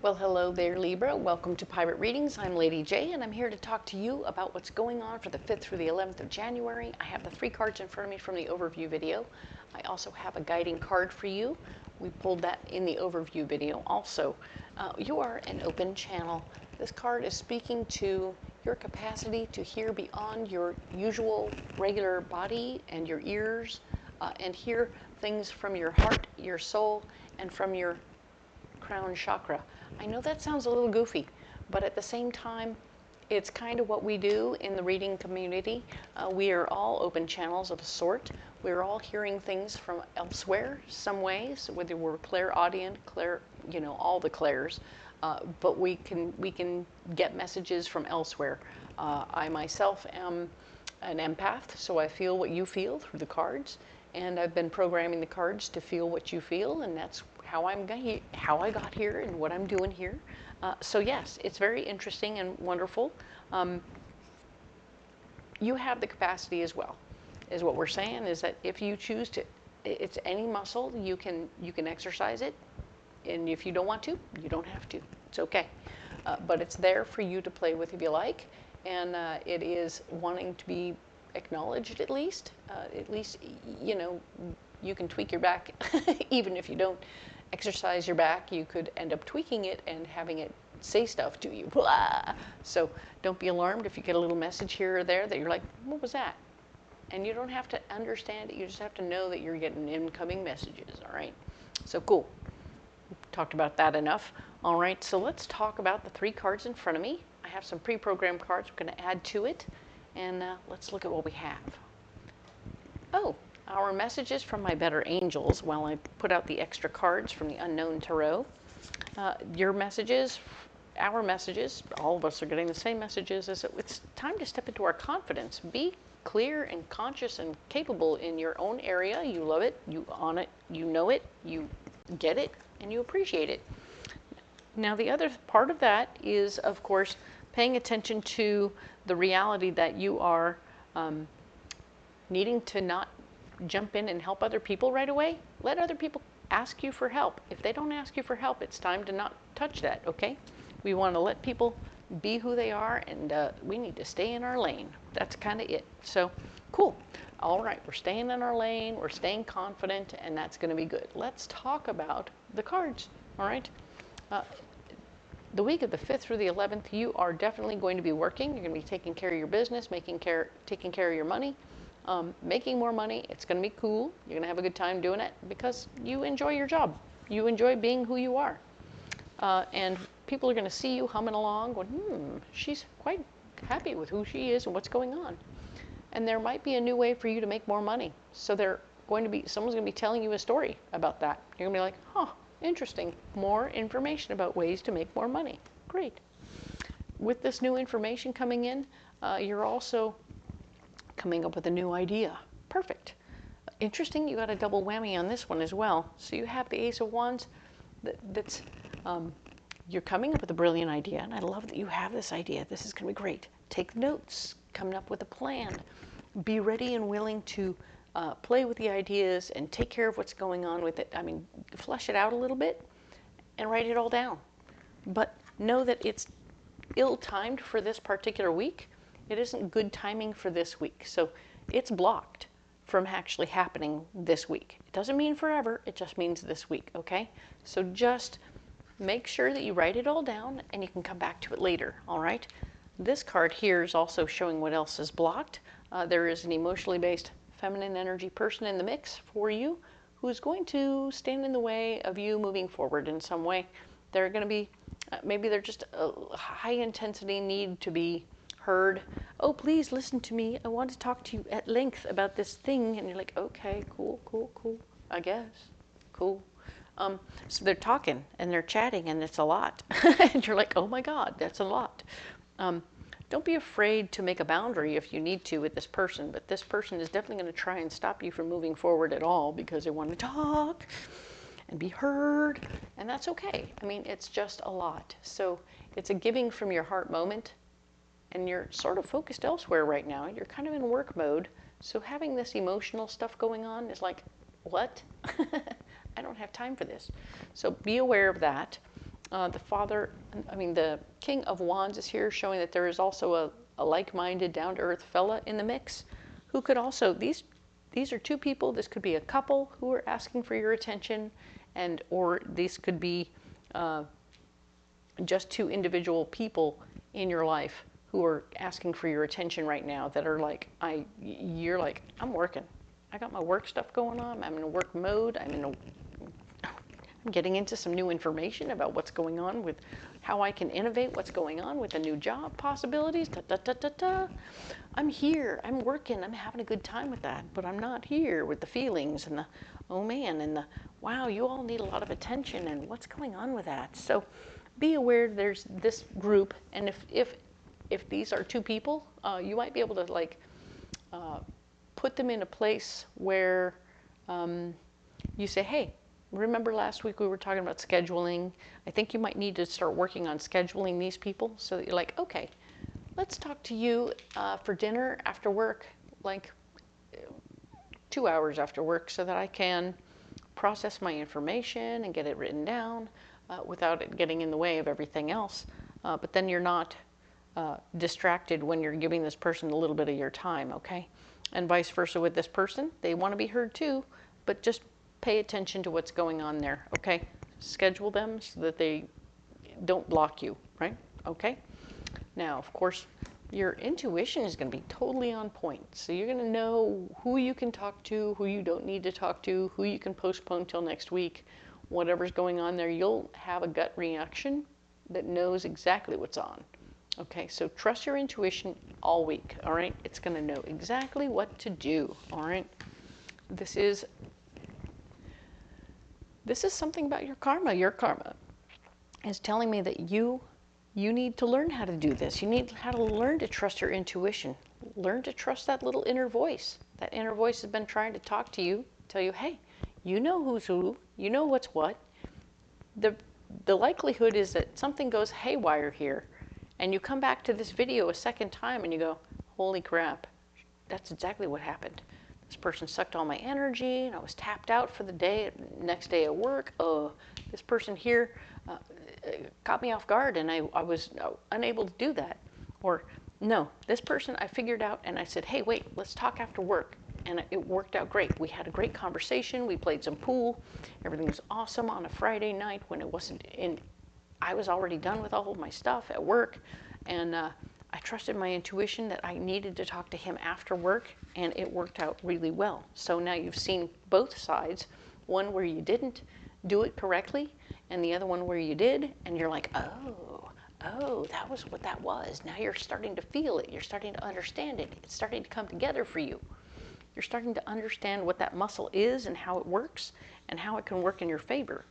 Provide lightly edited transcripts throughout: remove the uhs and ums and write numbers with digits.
Well, hello there, Libra. Welcome to Pirate Readings. I'm Lady J, and I'm here to talk to you about what's going on for the 5th through the 11th of January. I have the 3 cards in front of me from the overview video. I also have a guiding card for you. We pulled that in the overview video also. You are an open channel. This card is speaking to your capacity to hear beyond your usual regular body and your ears, and hear things from your heart, your soul, and from your crown chakra. I know that sounds a little goofy, but at the same time, it's kind of what we do in the reading community. We are all open channels of a sort. We're all hearing things from elsewhere, some ways, whether we're clairaudient, all the clairs, but we can get messages from elsewhere. I myself am an empath, so I feel what you feel through the cards, and I've been programming the cards to feel what you feel, and that's how I got here and what I'm doing here. So yes, it's very interesting and wonderful. You have the capacity as well, is what we're saying, is that if you choose to, it's any muscle, you can exercise it, and if you don't want to, you don't have to. It's okay. But it's there for you to play with if you like, and it is wanting to be acknowledged at least. You can tweak your back even if you don't exercise your back. You could end up tweaking it and having it say stuff to you. Blah. So don't be alarmed if you get a little message here or there that you're like, what was that? And you don't have to understand it. You just have to know that you're getting incoming messages, all right? So cool. Talked about that enough. All right, so let's talk about the 3 cards in front of me. I have some pre-programmed cards we're going to add to it, and let's look at what we have. Oh, our messages from my better angels while I put out the extra cards from the Unknown Tarot. Your messages, our messages, all of us are getting the same messages, is that it's time to step into our confidence. Be clear and conscious and capable in your own area. You love it, you own it, you know it, you get it, and you appreciate it. Now the other part of that is, of course, paying attention to the reality that you are needing to not jump in and help other people right away. Let other people ask you for help. If they don't ask you for help, it's time to not touch that, okay? We want to let people be who they are, and we need to stay in our lane. That's kind of it. So, cool. All right, we're staying in our lane, we're staying confident, and that's going to be good. Let's talk about the cards, all right? The week of the 5th through the 11th, you are definitely going to be working. You're going to be taking care of your business, taking care of your money, making more money. It's going to be cool. You're going to have a good time doing it because you enjoy your job. You enjoy being who you are. And people are going to see you humming along going, she's quite happy with who she is and what's going on. And there might be a new way for you to make more money. So someone's going to be telling you a story about that. You're going to be like, huh, interesting. More information about ways to make more money. Great. With this new information coming in, you're also coming up with a new idea. Perfect. Interesting, you got a double whammy on this one as well. So you have the Ace of Wands. You're coming up with a brilliant idea, and I love that you have this idea. This is going to be great. Take notes, coming up with a plan. Be ready and willing to play with the ideas and take care of what's going on with it. I mean, flesh it out a little bit and write it all down. But know that it's ill-timed for this particular week. It isn't good timing for this week. So it's blocked from actually happening this week. It doesn't mean forever. It just means this week, okay? So just make sure that you write it all down and you can come back to it later, all right? This card here is also showing what else is blocked. There is an emotionally based feminine energy person in the mix for you who's going to stand in the way of you moving forward in some way. They're going to be, maybe they're just a high intensity need to be heard. Oh, please listen to me. I want to talk to you at length about this thing. And you're like, okay, cool, I guess, cool. So they're talking and they're chatting and it's a lot. And you're like, oh my God, that's a lot. Don't be afraid to make a boundary if you need to with this person, but this person is definitely going to try and stop you from moving forward at all because they want to talk and be heard, and that's okay. I mean, it's just a lot. So it's a giving from your heart moment, and you're sort of focused elsewhere right now. You're kind of in work mode, so having this emotional stuff going on is like, what? I don't have time for this. So be aware of that. The King of Wands is here, showing that there is also a like-minded, down-to-earth fella in the mix who could also, these are two people, this could be a couple who are asking for your attention, or these could be just two individual people in your life who are asking for your attention right now, that are like, you're like, I'm working. I got my work stuff going on. I'm in a work mode. I'm getting into some new information about what's going on with how I can innovate, what's going on with the new job possibilities. I'm here, I'm working, I'm having a good time with that, but I'm not here with the feelings and the, oh man, and the, wow, you all need a lot of attention, and what's going on with that? So be aware there's this group, and if these are two people, you might be able to like put them in a place where you say, hey, remember last week we were talking about scheduling? I think you might need to start working on scheduling these people so that you're like, okay, let's talk to you for dinner after work, like 2 hours after work, so that I can process my information and get it written down without it getting in the way of everything else. But then you're not distracted when you're giving this person a little bit of your time, okay? And vice versa with this person. They want to be heard too, but just pay attention to what's going on there, okay? Schedule them so that they don't block you, right? Okay? Now, of course, your intuition is going to be totally on point. So you're going to know who you can talk to, who you don't need to talk to, who you can postpone till next week, whatever's going on there. You'll have a gut reaction that knows exactly what's on. Okay, so trust your intuition all week, all right? It's going to know exactly what to do, all right? This is something about your karma. Your karma is telling me that you need to learn how to do this. You need how to learn to trust your intuition. Learn to trust that little inner voice. That inner voice has been trying to talk to you, tell you, hey, you know who's who, you know what's what. The likelihood is that something goes haywire here, and you come back to this video a second time and you go, holy crap, that's exactly what happened. This person sucked all my energy, and I was tapped out for the day, next day at work. Oh, this person here caught me off guard, and I was unable to do that. Or, no, this person I figured out, and I said, hey, wait, let's talk after work. And it worked out great. We had a great conversation. We played some pool. Everything was awesome on a Friday night when it wasn't in. I was already done with all of my stuff at work, and I trusted my intuition that I needed to talk to him after work, and it worked out really well. So now you've seen both sides, one where you didn't do it correctly, and the other one where you did, and you're like, oh, that was what that was. Now you're starting to feel it. You're starting to understand it. It's starting to come together for you. You're starting to understand what that muscle is and how it works and how it can work in your favor.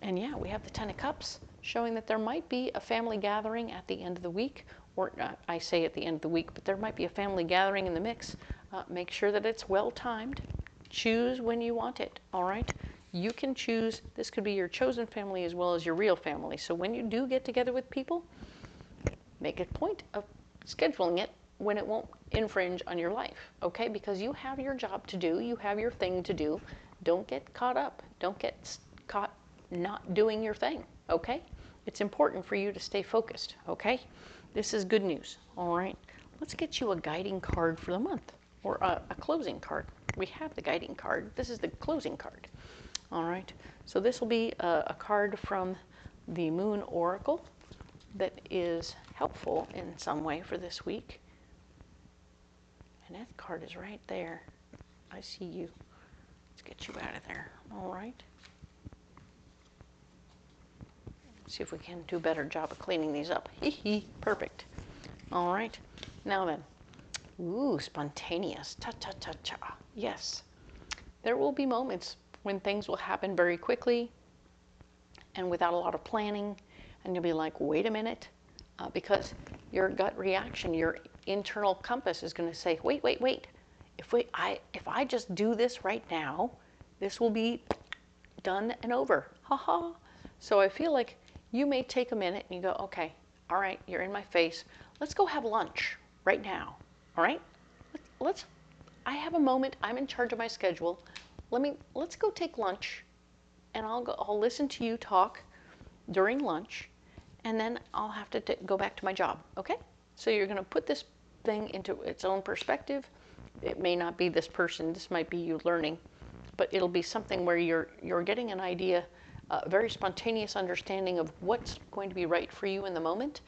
And yeah, we have the Ten of Cups showing that there might be a family gathering at the end of the week, or I say at the end of the week, but there might be a family gathering in the mix. Make sure that it's well timed. Choose when you want it, all right? You can choose, this could be your chosen family as well as your real family. So when you do get together with people, make a point of scheduling it when it won't infringe on your life, okay? Because you have your job to do, you have your thing to do. Don't get caught up. Don't get caught not doing your thing, okay? It's important for you to stay focused, okay? This is good news, all right? Let's get you a guiding card for the month, or a closing card. We have the guiding card. This is the closing card, all right? So this will be a card from the Moon Oracle that is helpful in some way for this week. And that card is right there. I see you. Let's get you out of there, all right? See if we can do a better job of cleaning these up. Perfect. All right. Now then. Ooh, spontaneous. Ta-ta-ta-cha. Yes. There will be moments when things will happen very quickly and without a lot of planning, and you'll be like, wait a minute, because your gut reaction, your internal compass is going to say, wait. If I just do this right now, this will be done and over. Ha-ha. So I feel like you may take a minute and you go, okay, all right, you're in my face. Let's go have lunch right now, all right? I have a moment. I'm in charge of my schedule. Let's go take lunch, and I'll listen to you talk, during lunch, and then I'll have to go back to my job, okay? So you're going to put this thing into its own perspective. It may not be this person, this might be you learning, but it'll be something where you're getting an idea, a very spontaneous understanding of what's going to be right for you in the moment.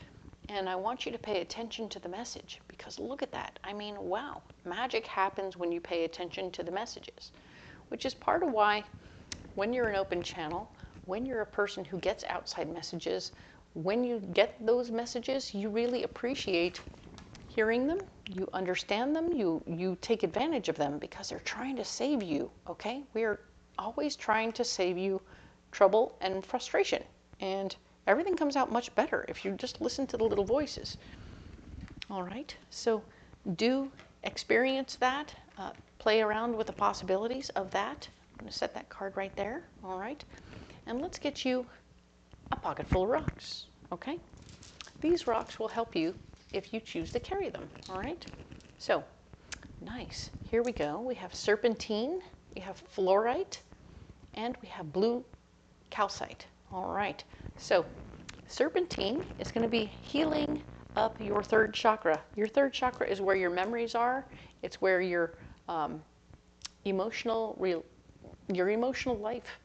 And I want you to pay attention to the message, because look at that. I mean, wow, magic happens when you pay attention to the messages, which is part of why when you're an open channel, when you're a person who gets outside messages, when you get those messages, you really appreciate hearing them, you understand them, you take advantage of them, because they're trying to save you, okay? We are always trying to save you trouble and frustration, and everything comes out much better if you just listen to the little voices. All right, so do experience that, play around with the possibilities of that. I'm going to set that card right there, all right? And let's get you a pocket full of rocks, okay? These rocks will help you if you choose to carry them, all right? So, nice. Here we go. We have serpentine, we have fluorite, and we have blue calcite. All right. So, serpentine is going to be healing up your third chakra. Your third chakra is where your memories are. It's where your emotional life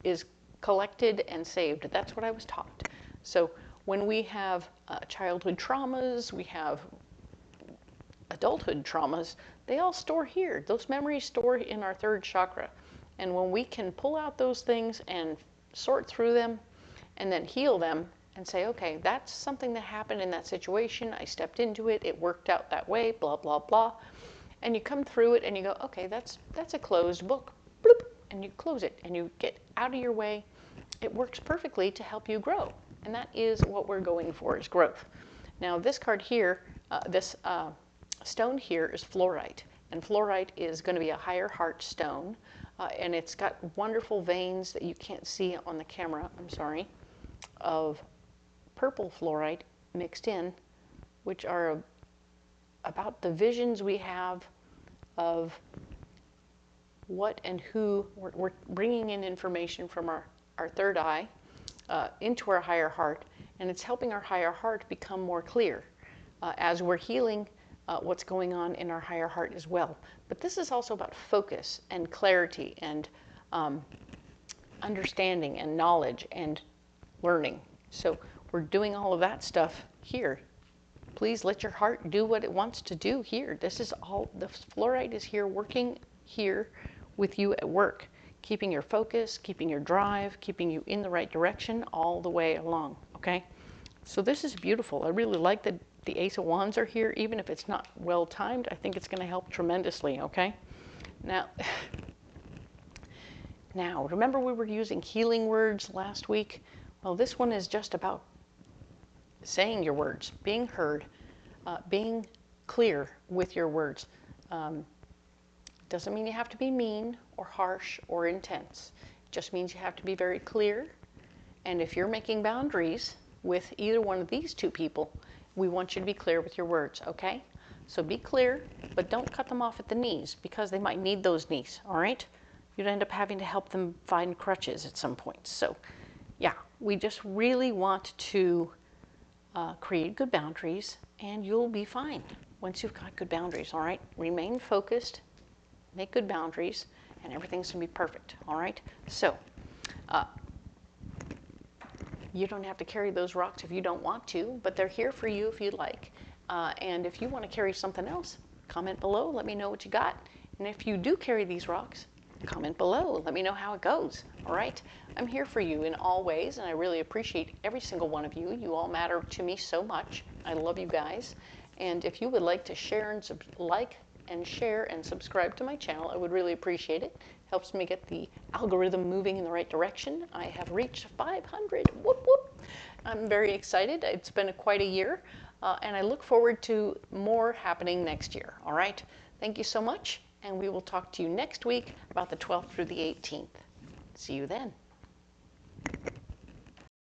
is collected and saved. That's what I was taught. So when we have childhood traumas, we have adulthood traumas, they all store here. Those memories store in our third chakra. And when we can pull out those things and sort through them and then heal them and say, okay, that's something that happened in that situation. I stepped into it. It worked out that way, blah, blah, blah. And you come through it and you go, okay, that's a closed book. Bloop, and you close it and you get out of your way. It works perfectly to help you grow. And that is what we're going for, is growth. Now, this card here, this stone here is fluorite. And fluorite is going to be a higher heart stone. And it's got wonderful veins that you can't see on the camera, I'm sorry, of purple fluorite mixed in, which are about the visions we have of what and who. We're bringing in information from our third eye into our higher heart, and it's helping our higher heart become more clear as we're healing what's going on in our higher heart as well. But this is also about focus and clarity and understanding and knowledge and learning. So we're doing all of that stuff here. Please let your heart do what it wants to do here. This is all, the fluorite is here, working here with you at work, keeping your focus, keeping your drive, keeping you in the right direction all the way along, okay? So this is beautiful. I really like that the Ace of Wands are here, even if it's not well timed. I think it's going to help tremendously, okay? Now, remember we were using healing words last week? Well, this one is just about saying your words, being heard, being clear with your words. Doesn't mean you have to be mean or harsh or intense. It just means you have to be very clear. And if you're making boundaries with either one of these two people, we want you to be clear with your words, okay? So be clear, but don't cut them off at the knees, because they might need those knees, all right? You'd end up having to help them find crutches at some point. So yeah, we just really want to create good boundaries, and you'll be fine once you've got good boundaries, all right? Remain focused, make good boundaries, and everything's going to be perfect, all right? So you don't have to carry those rocks if you don't want to, but they're here for you if you'd like. And if you want to carry something else, comment below, let me know what you got. And if you do carry these rocks, comment below, let me know how it goes, all right? I'm here for you in all ways, and I really appreciate every single one of you. You all matter to me so much. I love you guys. And if you would like to share and like and share and subscribe to my channel, I would really appreciate it. Helps me get the algorithm moving in the right direction. I have reached 500. Whoop, whoop. I'm very excited. It's been quite a year, and I look forward to more happening next year. All right. Thank you so much, and we will talk to you next week about the 12th through the 18th. See you then.